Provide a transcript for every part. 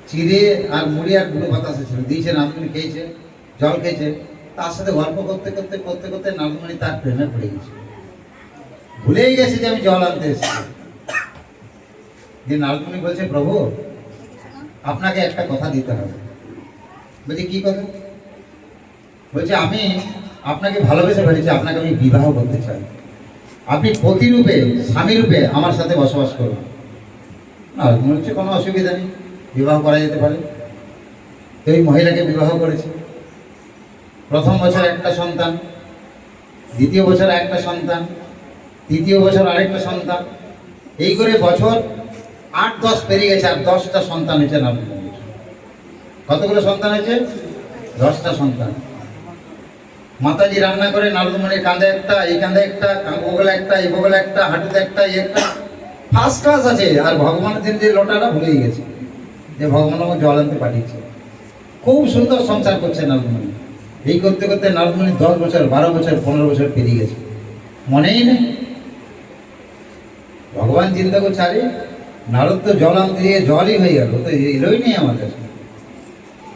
চিড়ে আর মুড়ি আর গুঁড়ো বাতাসা ছিল, দিয়েছে, নারদমণি খেয়েছে, জল খেয়েছে। তার সাথে গল্প করতে করতে করতে করতে নারদমণি তার প্রেমে পড়ে গেছে, ভুলেই গেছে যে আমি জল আনতে এসেছি। যে নারদমণি বলছে, প্রভু আপনাকে একটা কথা দিতে হবে। বলছে, কি কথা? বলছে, আমি আপনাকে ভালোবেসে ফেলেছি, আপনাকে আমি বিবাহ করতে চাই। আপনি প্রতিরূপে স্বামী রূপে আমার সাথে বসবাস করুন। নারদমণি বলছে, কোনো অসুবিধা নেই, বিবাহ করা যেতে পারে। তো এই মহিলাকে বিবাহ করেছে। প্রথম বছর একটা সন্তান, দ্বিতীয় বছর একটা সন্তান, তৃতীয় বছর আরেকটা সন্তান, এই করে বছর 8-10 পেরিয়ে গেছে, আর 10টা সন্তান হয়েছে নারদমণির। কতগুলো সন্তান হয়েছে? 10টা সন্তান। মাতাজি রান্না করে, নারদমণির কাঁধে একটা, এই কাঁধে একটা, বগলে একটা, এই বগলে একটা, হাঁটুতে একটা, এই একটা, ফার্স্ট ক্লাস আছে। আর ভগবানের দিন যে লোটাটা ভুলেই গেছে যে ভগবান আমাকে জল আনতে পাঠিয়েছে। খুব সুন্দর সংসার করছে নারদমণি। এই করতে করতে নারদমণি 10 বছর, 12 বছর, 15 বছর পেরিয়ে গেছে, মনেই নেই। ভগবান চিন্তা করছে, আরে নারদ তো জল আনতে দিয়ে জলই হয়ে গেল, তো এলোই নেই আমার কাছে।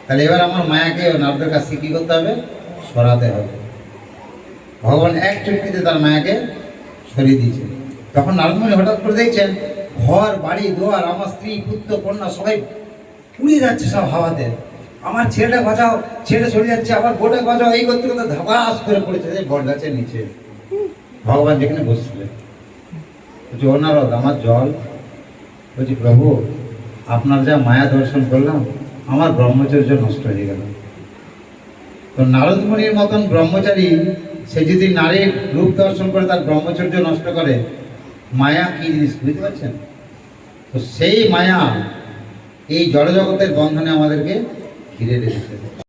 তাহলে এবার আমার মায়াকে নারদের কাছ থেকে কী করতে হবে? সরাতে হবে। ভগবান এক চুটকিতে তার মায়াকে সরিয়ে দিয়েছে। তখন নারদমণি হঠাৎ করে দেখছেন ঘর বাড়ি দুয়ার, আমার স্ত্রী পুত্র কন্যা সবাই উড়ে যাচ্ছে সব হাওয়াতে। আমার ছেলেটা বাঁচাও, ছেলে সরে যাচ্ছে, আবার বোটা বাঁচাও, এই করতে করতে ধাপাস করে পড়েছে বট গাছের নিচে। ভগবান যেখানে বসছিলেন। বলছি, ও নারদ, আমার জল। বলছি, প্রভু আপনার যা মায়া দর্শন করলাম, আমার ব্রহ্মচর্য নষ্ট হয়ে গেল। তো নারদমণির মতন ব্রহ্মচারী, সে যদি নারীর রূপ দর্শন করে তার ব্রহ্মচর্য নষ্ট করে, মায়া কি জিনিস বুঝতে পারছেন? তো সেই মায়া এই জড়জগতের বন্ধনে আমাদেরকে ঘিরে রেখেছে।